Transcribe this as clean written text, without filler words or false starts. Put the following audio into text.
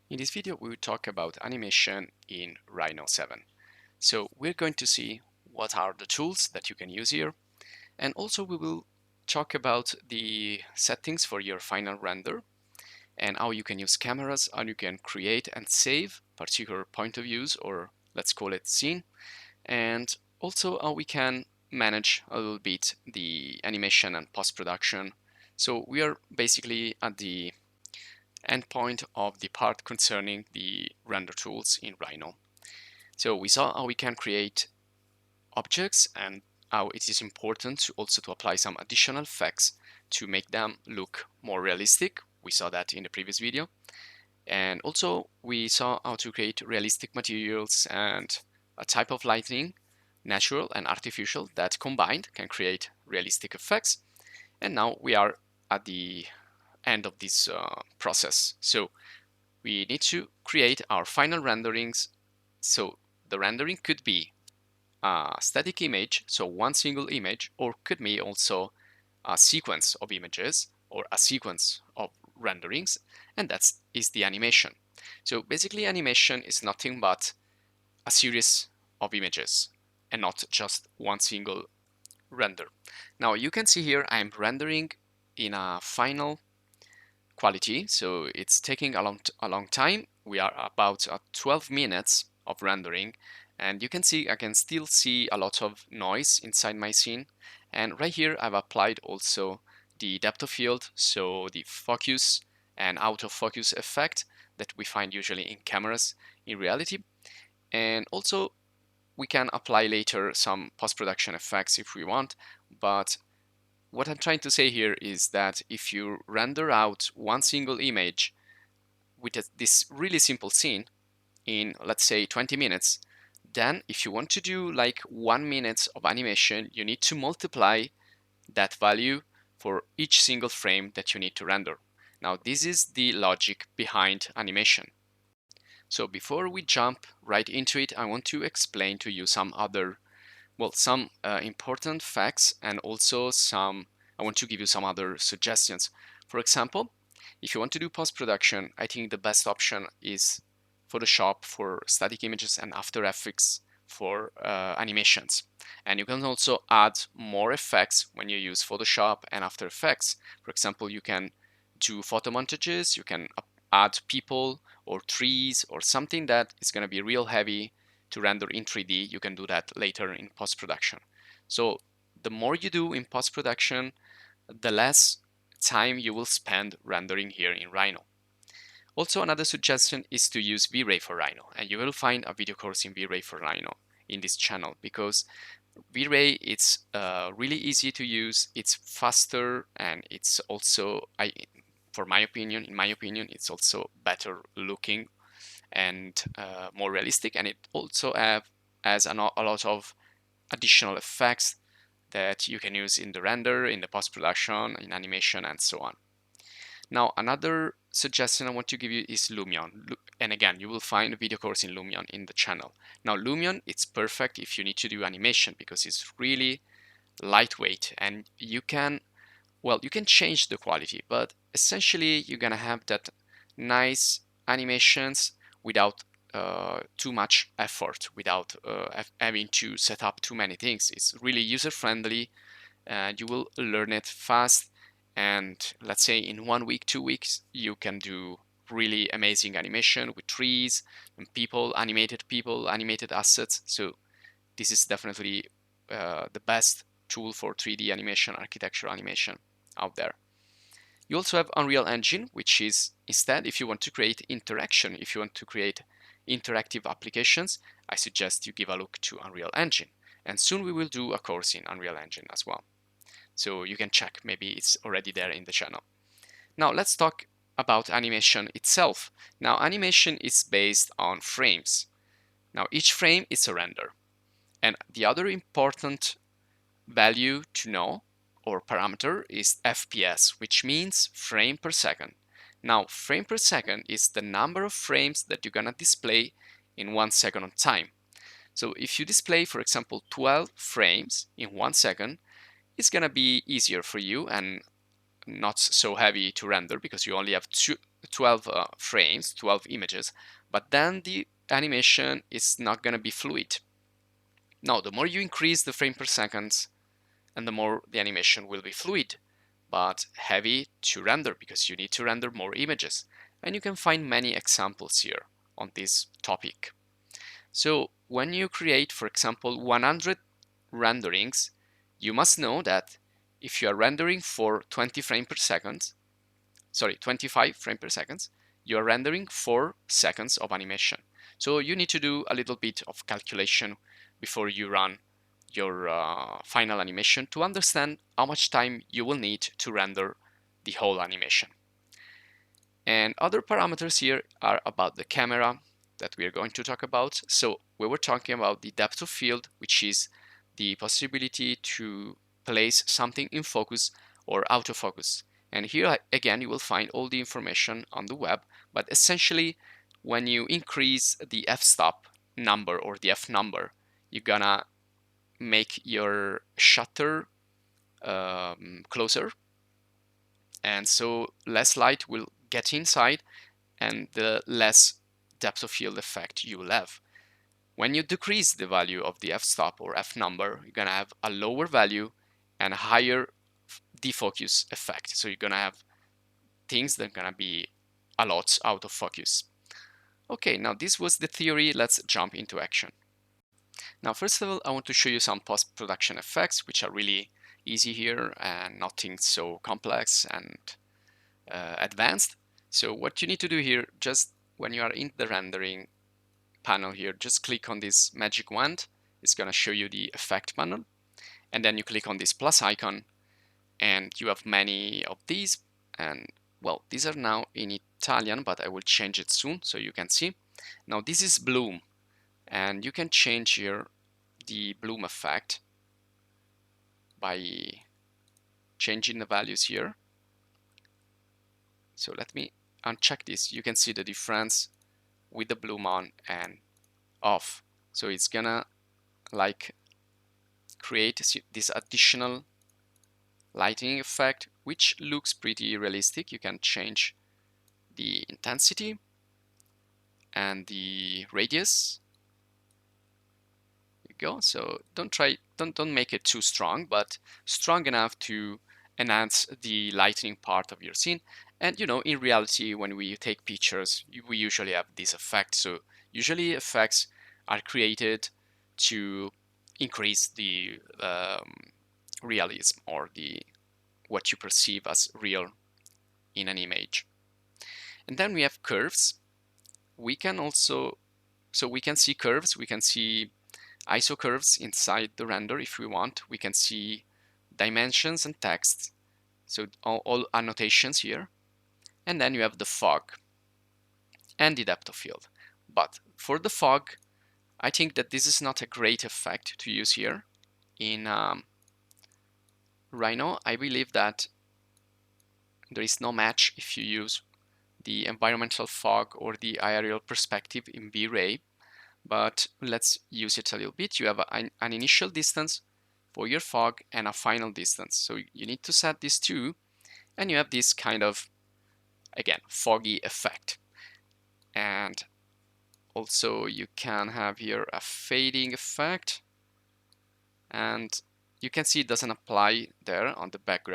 In this video, we will talk about animation in RHINO 7. So we're going to see what are the tools that you can use here, and also we will talk about the settings for your final render and how you can use cameras, how you can create and save particular point of views, or let's call it scene, and also how we can manage a little bit the animation and post-production. So we are basically at the endpoint of the part concerning the render tools in RHINO. So we saw how we can create objects and how it is important to also to apply some additional effects to make them look more realistic. We saw that in the previous video. And also we saw how to create realistic materials and a type of lighting, natural and artificial, that combined can create realistic effects. And now we are at the end of this process. So we need to create our final renderings. So the rendering could be a static image, so one single image, or could be also a sequence of images or a sequence of renderings, and that is the animation. So basically animation is nothing but a series of images and not just one single render. Now you can see here I'm rendering in a final quality, so it's taking a long time. We are about 12 minutes of rendering, and you can see I can still see a lot of noise inside my scene. And right here I've applied also the depth of field, so the focus and out of focus effect that we find usually in cameras in reality. And also we can apply later some post-production effects if we want, but what I'm trying to say here is that if you render out one single image with this really simple scene in, let's say, 20 minutes, then if you want to do like 1 minute of animation, you need to multiply that value for each single frame that you need to render. Now, this is the logic behind animation. So before we jump right into it, I want to explain to you some other some important facts, and also I want to give you some other suggestions. For example, if you want to do post-production, I think the best option is Photoshop for static images and After Effects for animations. And you can also add more effects when you use Photoshop and After Effects. For example, you can do photo montages, you can add people or trees or something that is going to be real heavy to render in 3D. You can do that later in post-production. So the more you do in post-production, the less time you will spend rendering here in RHINO. Also, another suggestion is to use Vray for RHINO, and you will find a video course in Vray for RHINO in this channel, because Vray it's really easy to use, it's faster, and it's also, in my opinion, it's also better looking and more realistic, and it also has a lot of additional effects that you can use in the render, in the post-production, in animation, and so on. Now, another suggestion I want to give you is Lumion. And again, you will find a video course in Lumion in the channel. Now, Lumion, it's perfect if you need to do animation because it's really lightweight, and you can change the quality, but essentially you're gonna have that nice animations without too much effort, without having to set up too many things. It's really user-friendly, and you will learn it fast, and let's say in 1 week, 2 weeks, you can do really amazing animation with trees and people, animated assets. So this is definitely the best tool for 3D animation, architectural animation out there. You also have Unreal Engine, which is instead, if you want to create interaction, if you want to create interactive applications, I suggest you give a look to Unreal Engine. And soon we will do a course in Unreal Engine as well. So you can check, maybe it's already there in the channel. Now let's talk about animation itself. Now animation is based on frames. Now each frame is a render. And the other important value to know or parameter is FPS, which means frame per second. Now, frame per second is the number of frames that you're gonna display in 1 second of time. So if you display, for example, 12 frames in 1 second, it's gonna be easier for you and not so heavy to render because you only have 12 frames, 12 images, but then the animation is not going to be fluid. Now, the more you increase the frame per second, and the more the animation will be fluid, but heavy to render because you need to render more images. And you can find many examples here on this topic. So when you create, for example, 100 renderings, you must know that if you are rendering for 20 frames per second, 25 frames per second, you are rendering 4 seconds of animation. So you need to do a little bit of calculation before you run your final animation to understand how much time you will need to render the whole animation. And other parameters here are about the camera that we are going to talk about. So we were talking about the depth of field, which is the possibility to place something in focus or out of focus. And here again, you will find all the information on the web, but essentially when you increase the f-stop number or the f number, you're gonna make your shutter closer, and so less light will get inside and the less depth of field effect you will have. When you decrease the value of the f-stop or f number, you're gonna have a lower value and a higher defocus effect. So you're gonna have things that are gonna be a lot out of focus. Okay, now this was the theory. Let's jump into action. Now, first of all, I want to show you some post-production effects, which are really easy here and nothing so complex and advanced. So what you need to do here, just when you are in the rendering panel here, just click on this magic wand. It's going to show you the effect panel. And then you click on this plus icon and you have many of these. And well, these are now in Italian, but I will change it soon so you can see. Now this is bloom, and you can change here the bloom effect by changing the values here. So let me uncheck this. You can see the difference with the bloom on and off. So it's gonna like create this additional lighting effect, which looks pretty realistic. You can change the intensity and the radius. Go. So don't make it too strong, but strong enough to enhance the lighting part of your scene. And you know, in reality, when we take pictures, we usually have this effect. So usually effects are created to increase the realism or the what you perceive as real in an image. And then we have curves. We can also, so we can see curves, we can see ISO curves inside the render if we want. We can see dimensions and text, so all annotations here. And then you have the fog and the depth of field. But for the fog, I think that this is not a great effect to use here. In RHINO, I believe that there is no match if you use the environmental fog or the aerial perspective in Vray. But let's use it a little bit. You have an initial distance for your fog and a final distance. So you need to set these two, and you have this kind of, again, foggy effect. And also you can have here a fading effect, and you can see it doesn't apply there on the background.